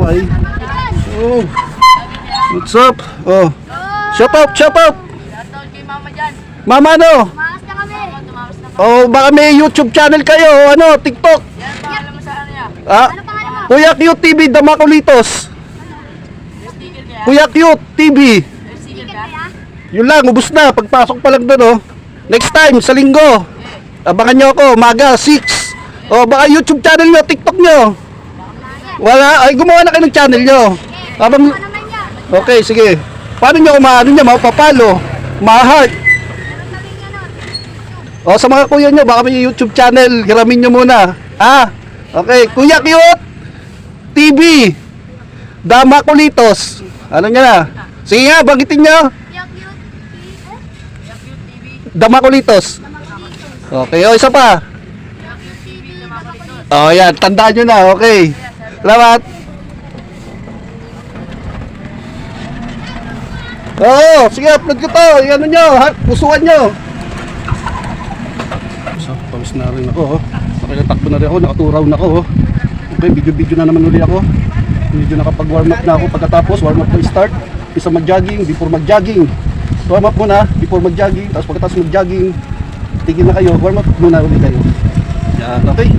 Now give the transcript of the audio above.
Hi. Oh. What's up? Oh. Shout out, shout out. Shoutout kay mama dyan. Mama ano? Tumakas na kami. Tumakas na kami. Oh, baka may YouTube channel kayo, ano, TikTok. Yan, pangalan mo sa ano niya? Ah, Ano pangalan mo? Kuya Cute TV Damakulitos. Sticker kaya? Kuya Cute TV. Sticker kaya? Yun lang, ubus na. Pagpasok pa lang doon, oh. Next time, sa linggo. Abangan nyo ako, maga, 6. O, baka YouTube channel nyo, TikTok nyo. Wala, ay gumawa na kayo ng channel nyo. Habang, Ano naman yan? okay, sige. Paano nyo kumaano nyo, mapapalo, ma-heart. O, sa mga kuya nyo, baka may YouTube channel, hiramin nyo muna. Ah, okay, Kuya Cute TV Damakulitos. Ano nyo na? Sige nga, banggitin nyo. Damakulitos. Okay, o isa pa. O yan, tandaan nyo na, okay. Salamat. Oo, sige, upload ko to. Ano nyo, pusuan nyo. So, pawis na rin ako, oh. Nakilatakbo na rin ako, nakaturaw na ako, oh. Okay, video na naman uli ako. Medyo nakapag-warm up na ako pagkatapos, warm up na start. Isa mag-jogging, before mag-jogging. Warm up muna, before mag-jogging. Tapos pagkatapos mag-jogging, tigil na kayo, warm up muna ulit kayo. Yan, okay.